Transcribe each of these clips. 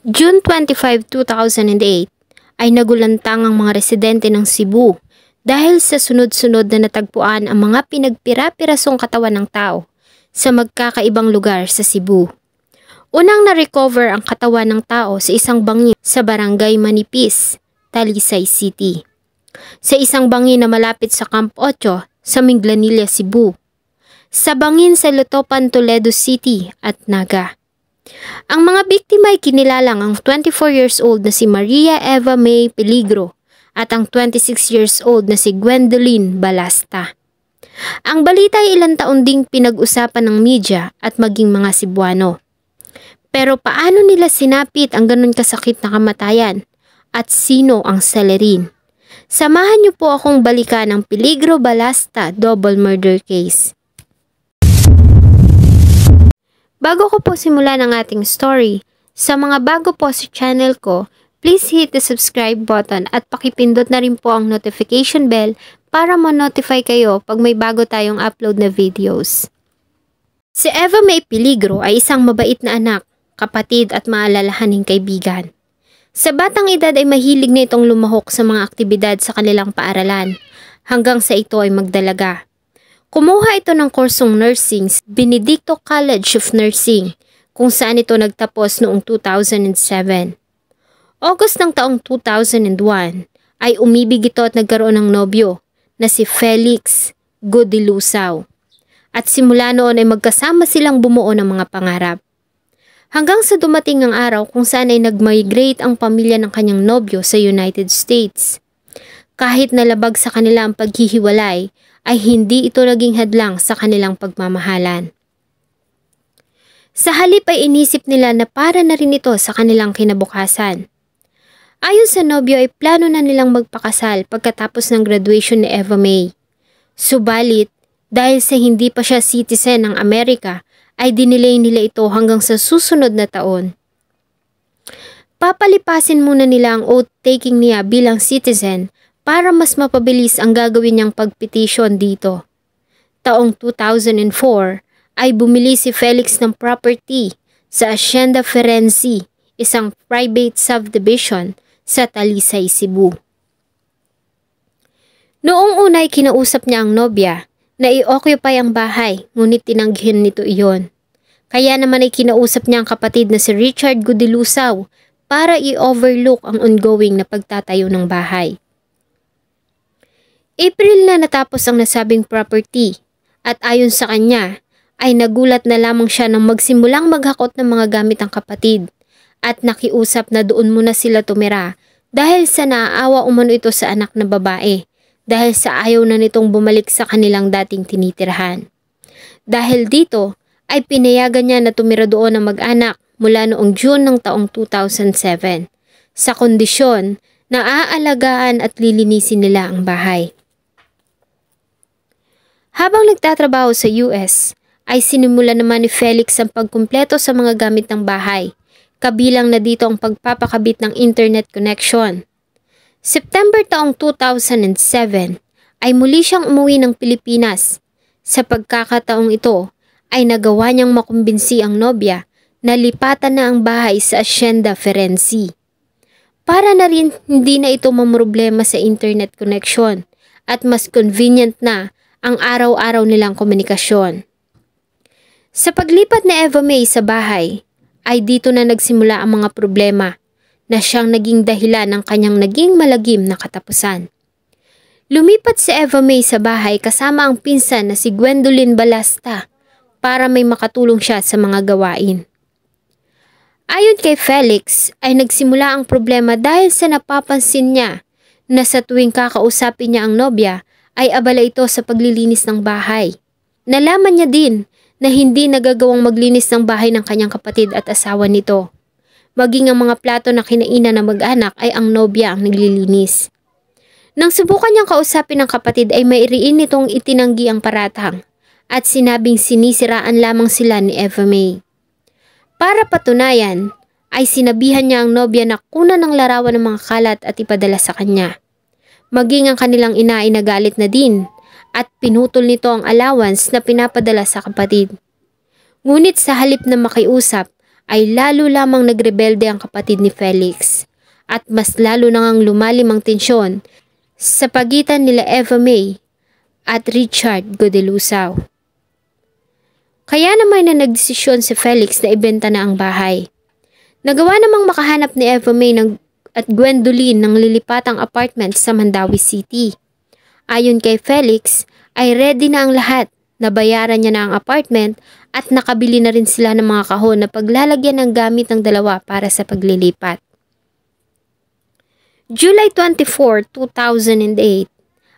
June 25, 2008 ay nagulantang ang mga residente ng Cebu dahil sa sunod-sunod na natagpuan ang mga pinagpira-pirasong katawan ng tao sa magkakaibang lugar sa Cebu. Unang na-recover ang katawan ng tao sa isang bangin sa Barangay Manipis, Talisay City. Sa isang bangin na malapit sa Camp 8 sa Minglanilla, Cebu. Sa bangin sa Lutopan, Toledo City at Naga. Ang mga biktima ay kinilalang ang 24 years old na si Maria Eva May Peligro at ang 26 years old na si Gwendolyn Balasta. Ang balita ay ilang taon ding pinag-usapan ng media at maging mga Cebuano. Pero paano nila sinapit ang ganun kasakit na kamatayan at sino ang salerin? Samahan niyo po akong balikan ang Peligro Balasta double murder case. Bago ko po simulan ang ating story, sa mga bago po sa channel ko, please hit the subscribe button at pakipindot na rin po ang notification bell para ma-notify kayo pag may bago tayong upload na videos. Si Eva May Peligro ay isang mabait na anak, kapatid at maalalahaning kaibigan. Sa batang edad ay mahilig na itong lumahok sa mga aktibidad sa kanilang paaralan, hanggang sa ito ay magdalaga. Kumuha ito ng kursong nursing sa Benedicto College of Nursing, kung saan ito nagtapos noong 2007. August ng taong 2001 ay umibig ito at nagkaroon ng nobyo na si Felix Godilusaw. At simula noon ay magkasama silang bumuo ng mga pangarap. Hanggang sa dumating ang araw kung saan ay nag-migrate ang pamilya ng kanyang nobyo sa United States. Kahit nalabag sa kanila ang paghihiwalay, ay hindi ito naging hadlang sa kanilang pagmamahalan. Sa halip ay inisip nila na para na rin ito sa kanilang kinabukasan. Ayon sa nobyo ay plano na nilang magpakasal pagkatapos ng graduation ni Eva May. Subalit, dahil sa hindi pa siya citizen ng Amerika, ay dinelay nila ito hanggang sa susunod na taon. Papalipasin muna nila ang oath-taking niya bilang citizen para mas mapabilis ang gagawin niyang pagpetisyon dito. Taong 2004 ay bumili si Felix ng property sa Hacienda Ferenci, isang private subdivision sa Talisay, Cebu. Noong una ay kinausap niya ang nobya na i-occupy ang bahay, ngunit tinanggihan nito iyon. Kaya naman ay kinausap niya ang kapatid na si Richard Godilusaw para i-overlook ang ongoing na pagtatayo ng bahay. April na natapos ang nasabing property at ayon sa kanya ay nagulat na lamang siya nang magsimulang maghakot ng mga gamit ng kapatid at nakiusap na doon muna sila tumira dahil sa naaawa umano ito sa anak na babae dahil sa ayaw na nitong bumalik sa kanilang dating tinitirahan. Dahil dito ay pinayagan niya na tumira doon ang mag-anak mula noong June ng taong 2007 sa kondisyon na aalagaan at lilinisin nila ang bahay. Habang nagtatrabaho sa US, ay sinimula naman ni Felix ang pagkumpleto sa mga gamit ng bahay, kabilang na dito ang pagpapakabit ng internet connection. September taong 2007 ay muli siyang umuwi ng Pilipinas. Sa pagkakataong ito ay nagawa niyang makumbinsi ang nobya na lipatan na ang bahay sa Hacienda Ferenci. Para na rin hindi na ito mamroblema sa internet connection at mas convenient na ang araw-araw nilang komunikasyon. Sa paglipat ni Eva May sa bahay, ay dito na nagsimula ang mga problema na siyang naging dahilan ng kanyang naging malagim na katapusan. Lumipat si Eva May sa bahay kasama ang pinsan na si Gwendolyn Balasta para may makatulong siya sa mga gawain. Ayon kay Felix ay nagsimula ang problema dahil sa napapansin niya na sa tuwing kakausapin niya ang nobya ay abala ito sa paglilinis ng bahay. Nalaman niya din na hindi nagagawang maglinis ng bahay ng kanyang kapatid at asawa nito. Maging ang mga plato na kinainan ng mag-anak ay ang nobya ang naglilinis. Nang subukan niyang kausapin ng kapatid ay mayroon nitong itinanggi ang paratang at sinabing sinisiraan lamang sila ni Eva May. Para patunayan ay sinabihan niya ang nobya na kunan ng larawan ng mga kalat at ipadala sa kanya. Maging ang kanilang ina ay nagalit na din at pinutol nito ang allowance na pinapadala sa kapatid. Ngunit sa halip na makiusap ay lalo lamang nagrebelde ang kapatid ni Felix at mas lalo nang lumalim ang tensyon sa pagitan nila Eva May at Richard Godelusaw. Kaya naman na nagdesisyon si Felix na ibenta na ang bahay. Nagawa namang makahanap ni Eva May at Gwendolyn ng lilipatang apartment sa Mandawi City. Ayon kay Felix, ay ready na ang lahat. Nabayaran niya na ang apartment at nakabili na rin sila ng mga kahon na paglalagyan ng gamit ng dalawa para sa paglilipat. July 24, 2008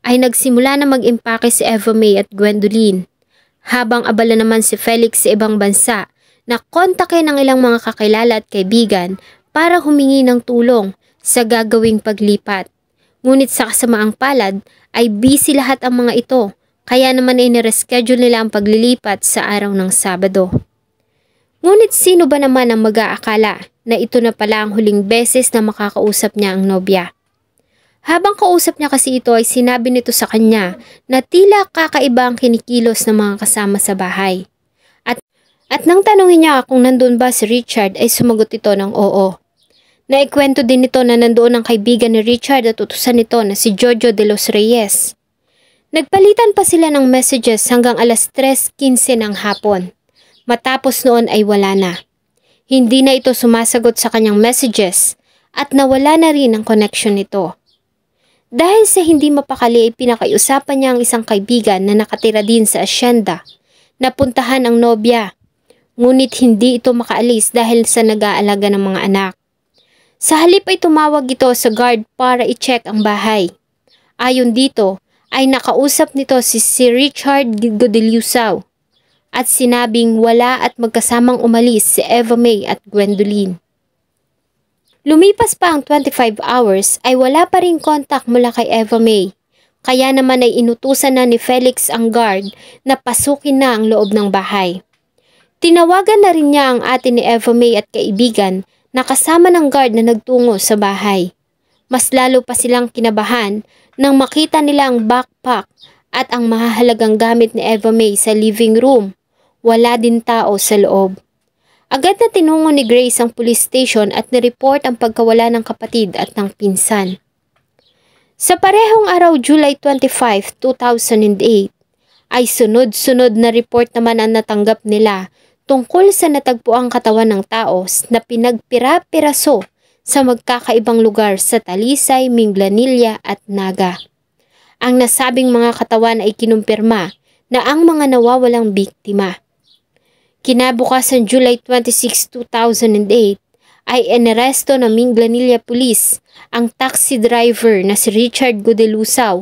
ay nagsimula na mag-impake si Eva May at Gwendolyn, habang abala naman si Felix sa ibang bansa na kontakin ng ilang mga kakilala at kaibigan para humingi ng tulong sa gagawing paglipat. Ngunit sa kasamaang palad ay busy lahat ang mga ito, kaya naman ay nireschedule nila ang paglilipat sa araw ng Sabado. Ngunit sino ba naman ang mag-aakala na ito na pala ang huling beses na makakausap niya ang nobya? Habang kausap niya kasi ito ay sinabi nito sa kanya na tila kakaiba ang kinikilos ng mga kasama sa bahay. At nang tanungin niya kung nandun ba si Richard ay sumagot ito ng oo. Naikwento din nito na nandoon ang kaibigan ni Richard at utusan nito na si Jojo de los Reyes. Nagpalitan pa sila ng messages hanggang alas 3:15 ng hapon. Matapos noon ay wala na. Hindi na ito sumasagot sa kanyang messages at nawala na rin ang connection nito. Dahil sa hindi mapakali ay pinakaiusapan niya ang isang kaibigan na nakatira din sa asyenda na puntahan ang nobya. Ngunit hindi ito makaalis dahil sa nag-aalaga ng mga anak. Sa halip ay tumawag ito sa guard para i-check ang bahay. Ayon dito ay nakausap nito si Richard Godelusaw at sinabing wala at magkasamang umalis si Eva May at Gwendolyn. Lumipas pa ang 25 hours ay wala pa ring contact mula kay Eva May. Kaya naman ay inutusan na ni Felix ang guard na pasukin na ang loob ng bahay. Tinawagan na rin niya ang ate ni Eva May at kaibigan na kasama ng guard na nagtungo sa bahay. Mas lalo pa silang kinabahan nang makita nila ang backpack at ang mahahalagang gamit ni Eva May sa living room. Wala din tao sa loob. Agad na tinungo ni Grace ang police station at nireport ang pagkawala ng kapatid at ng pinsan. Sa parehong araw, July 25, 2008, ay sunod-sunod na report naman ang natanggap nila tungkol sa natagpuang katawan ng tao na pinagpira-piraso sa magkakaibang lugar sa Talisay, Minglanilla at Naga. Ang nasabing mga katawan ay kinumpirma na ang mga nawawalang biktima. Kinabukasan July 26, 2008 ay inaresto ng Minglanilla Police ang taxi driver na si Richard Godelusaw,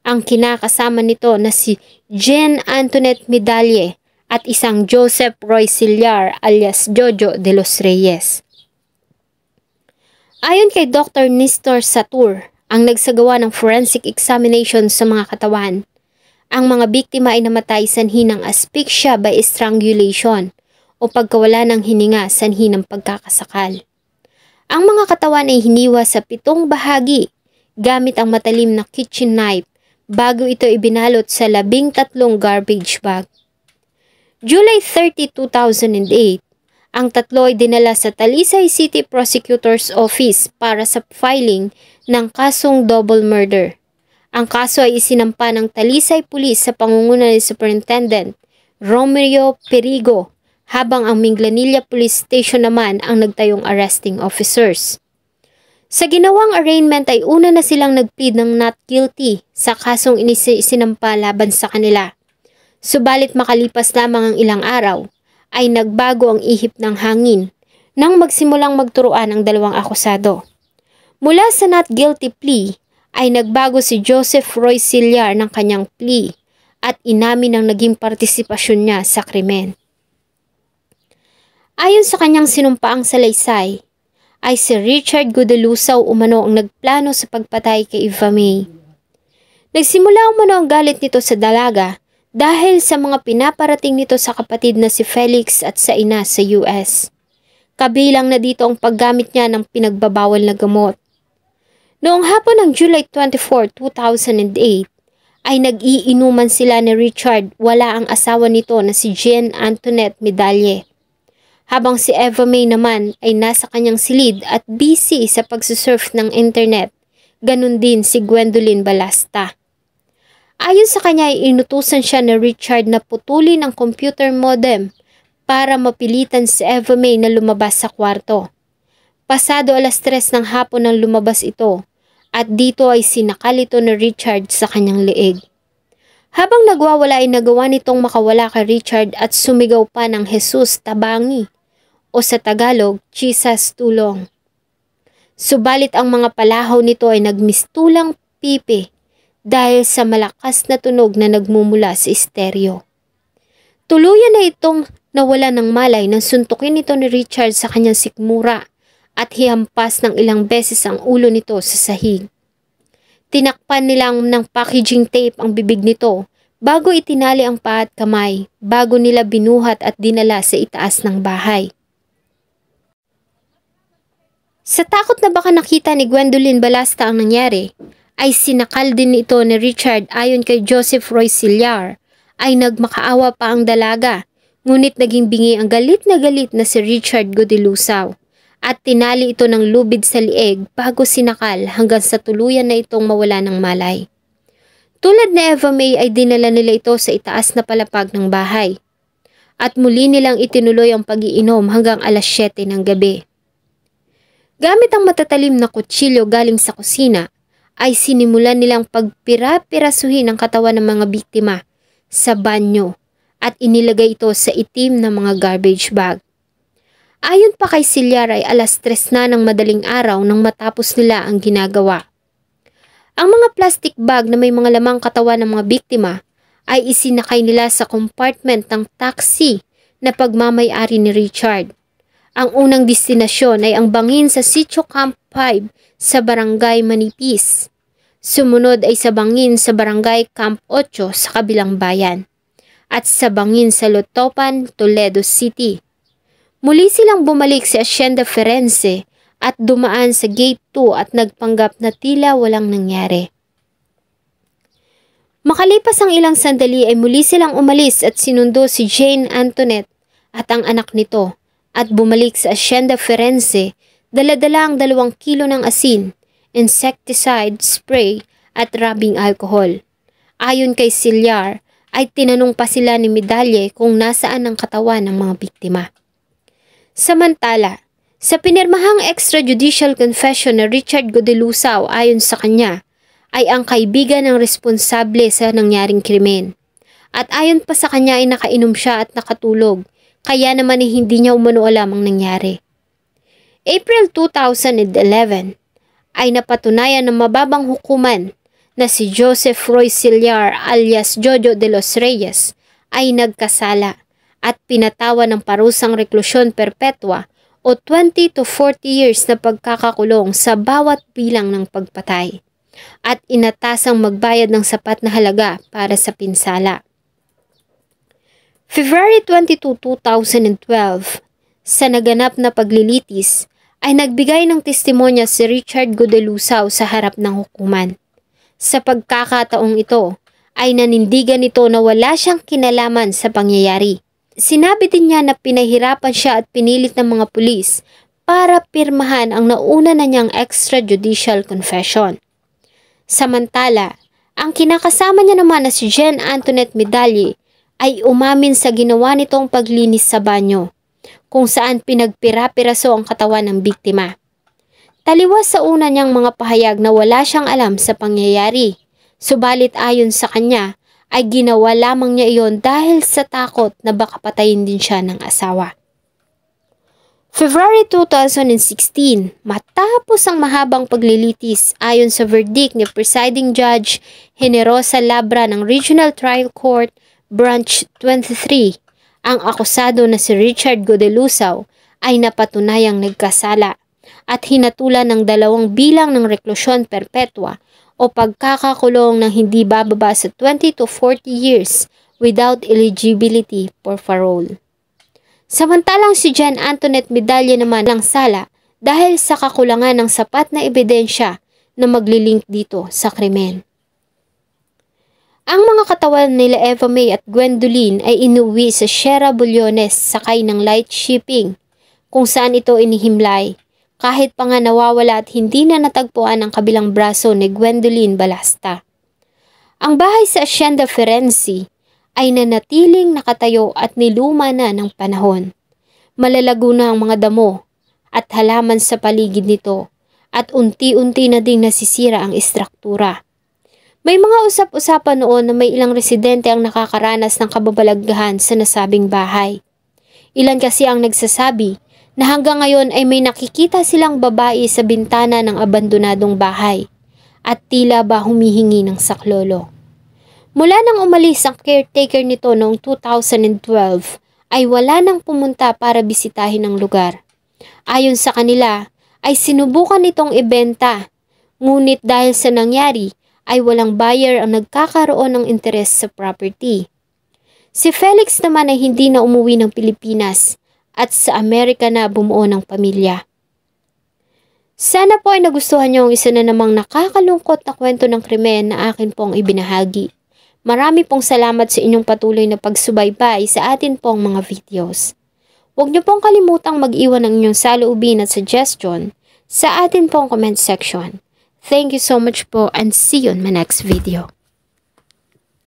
ang kinakasama nito na si Jean Antoinette Medalle at isang Joseph Roy Sillar alias Jojo de los Reyes. Ayon kay Dr. Nestor Satur, ang nagsagawa ng forensic examination sa mga katawan, ang mga biktima ay namatay sanhi ng asphyxia by strangulation o pagkawala ng hininga sanhi ng pagkakasakal. Ang mga katawan ay hiniwa sa 7 bahagi gamit ang matalim na kitchen knife bago ito ibinalot sa 13 garbage bag. July 30, 2008, ang tatlo ay dinala sa Talisay City Prosecutor's Office para sa filing ng kasong double murder. Ang kaso ay isinampa ng Talisay Police sa pangunguna ni Superintendent Romeo Perigo, habang ang Minglanilla Police Station naman ang nagtayong arresting officers. Sa ginawang arraignment ay una na silang nagplead ng not guilty sa kasong isinampa laban sa kanila. Subalit makalipas lamang ang ilang araw, ay nagbago ang ihip ng hangin nang magsimulang magturuan ang dalawang akusado. Mula sa not guilty plea ay nagbago si Joseph Roy Sillar ng kanyang plea at inamin ang naging partisipasyon niya sa krimen. Ayon sa kanyang sinumpaang salaysay, ay si Richard Godelusaw umano ang nagplano sa pagpatay kay Eva May. Nagsimula umano ang galit nito sa dalaga dahil sa mga pinaparating nito sa kapatid na si Felix at sa ina sa US. Kabilang na dito ang paggamit niya ng pinagbabawal na gamot. Noong hapon ng July 24, 2008, ay nag-iinuman sila ni Richard, wala ang asawa nito na si Jean Antoinette Medalle. Habang si Eva May naman ay nasa kanyang silid at busy sa pagsusurf ng internet. Ganun din si Gwendolyn Balasta. Ayon sa kanya ay inutusan siya ni Richard na putulin ang computer modem para mapilitan si Eva May na lumabas sa kwarto. Pasado 3:00 ng hapon nang lumabas ito at dito ay sinakal ito ni Richard sa kanyang leeg. Habang nagwawala ay nagawa nitong makawala kay Richard at sumigaw pa ng Jesus tabangi o sa Tagalog, Jesus tulong. Subalit ang mga palahaw nito ay nagmistulang pipi dahil sa malakas na tunog na nagmumula sa estereo. Tuluyan na itong nawala ng malay nang suntukin ito ni Richard sa kanyang sikmura at hihampas ng ilang beses ang ulo nito sa sahig. Tinakpan nilang ng packaging tape ang bibig nito bago itinali ang paa at kamay bago nila binuhat at dinala sa itaas ng bahay. Sa takot na baka nakita ni Gwendolyn Balasta ang nangyari, ay sinakal din ito ni Richard. Ayon kay Joseph Roy Sillar, ay nagmakaawa pa ang dalaga, ngunit naging bingi ang galit na si Richard Godilusaw at tinali ito ng lubid sa lieg bago sinakal hanggang sa tuluyan na itong mawala ng malay. Tulad ni Eva May ay dinala nila ito sa itaas na palapag ng bahay at muli nilang itinuloy ang pag-iinom hanggang 7:00 ng gabi. Gamit ang matatalim na kutsilyo galing sa kusina, ay sinimulan nilang pagpira-pirasuhin ang katawan ng mga biktima sa banyo at inilagay ito sa itim na mga garbage bag. Ayon pa kay Sillar ay 3:00 na ng madaling araw nang matapos nila ang ginagawa. Ang mga plastic bag na may mga lamang katawan ng mga biktima ay isinakay nila sa compartment ng taxi na pagmamay-ari ni Richard. Ang unang destinasyon ay ang bangin sa Sitio Camp 5 sa Barangay Manipis. Sumunod ay sa bangin sa Barangay Camp 8 sa kabilang bayan at sa bangin sa Lotopan, Toledo City. Muli silang bumalik sa Hacienda Ferense at dumaan sa Gate 2 at nagpanggap na tila walang nangyari. Makalipas ang ilang sandali ay muli silang umalis at sinundo si Jane Antoinette at ang anak nito at bumalik sa Hacienda Ferense, dala-dala ang 2 kilo ng asin, insecticide spray at rubbing alcohol. Ayon kay Sillar, ay tinanong pa sila ni Medalye kung nasaan ang katawan ng mga biktima. Samantala, sa pinirmahang extrajudicial confession na Richard Godilusaw ayon sa kanya, ay ang kaibigan ng responsable sa nangyaring krimen. At ayon pa sa kanya ay nakainom siya at nakatulog, kaya naman ay hindi niya umano alam ang nangyari. April 2011 ay napatunayan ng mababang hukuman na si Joseph Roy Sillar alias Jojo de los Reyes ay nagkasala at pinatawan ng parusang reklusyon perpetua o 20 to 40 years na pagkakakulong sa bawat bilang ng pagpatay at inatasang magbayad ng sapat na halaga para sa pinsala. February 22, 2012, sa naganap na paglilitis ay nagbigay ng testimonya si Richard Godilusaw sa harap ng hukuman. Sa pagkakataong ito ay nanindigan nito na wala siyang kinalaman sa pangyayari. Sinabi din niya na pinahirapan siya at pinilit ng mga pulis para pirmahan ang nauna na niyang extrajudicial confession. Samantala, ang kinakasama niya naman na si Jane Antoinette Medalye ay umamin sa ginawa nitong paglinis sa banyo, kung saan pinagpira-piraso ang katawan ng biktima. Taliwas sa una niyang mga pahayag na wala siyang alam sa pangyayari, subalit ayon sa kanya ay ginawa lamang niya iyon dahil sa takot na baka patayin din siya ng asawa. February 2016, matapos ang mahabang paglilitis ayon sa verdict ni Presiding Judge Generosa Labra ng Regional Trial Court Branch 23, ang akusado na si Richard Godilusaw ay napatunayang nagkasala at hinatulan ng 2 bilang ng reklusyon perpetua o pagkakakulong ng hindi bababa sa 20 to 40 years without eligibility for parole. Samantalang si Jane Antoinette Medalye naman ang sala dahil sa kakulangan ng sapat na ebidensya na maglilink dito sa krimen. Ang mga katawan nila Eva May at Gwendolyn ay inuwi sa Sierra Bullones sakay ng light shipping, kung saan ito inihimlay, kahit pa nga nawawala at hindi na natagpuan ang kabilang braso ni Gwendolyn Balasta. Ang bahay sa Hacienda Ferenczi ay nanatiling nakatayo at niluma na ng panahon. Malalago na ang mga damo at halaman sa paligid nito at unti-unti na ding nasisira ang istruktura. May mga usap-usapan noon na may ilang residente ang nakakaranas ng kababalaghan sa nasabing bahay. Ilan kasi ang nagsasabi na hanggang ngayon ay may nakikita silang babae sa bintana ng abandonadong bahay at tila ba humihingi ng saklolo. Mula nang umalis ang caretaker nito noong 2012 ay wala nang pumunta para bisitahin ang lugar. Ayon sa kanila ay sinubukan nitong ibenta, ngunit dahil sa nangyari ay walang buyer ang nagkakaroon ng interes sa property. Si Felix naman ay hindi na umuwi ng Pilipinas at sa Amerika na bumuo ng pamilya. Sana po ay nagustuhan niyo ang isa na namang nakakalungkot na kwento ng krimen na akin pong ibinahagi. Marami pong salamat sa inyong patuloy na pagsubaybay sa atin pong mga videos. Huwag niyo pong kalimutang mag-iwan ng inyong saloobin at suggestion sa atin pong comment section. Thank you so much po and see you in my next video.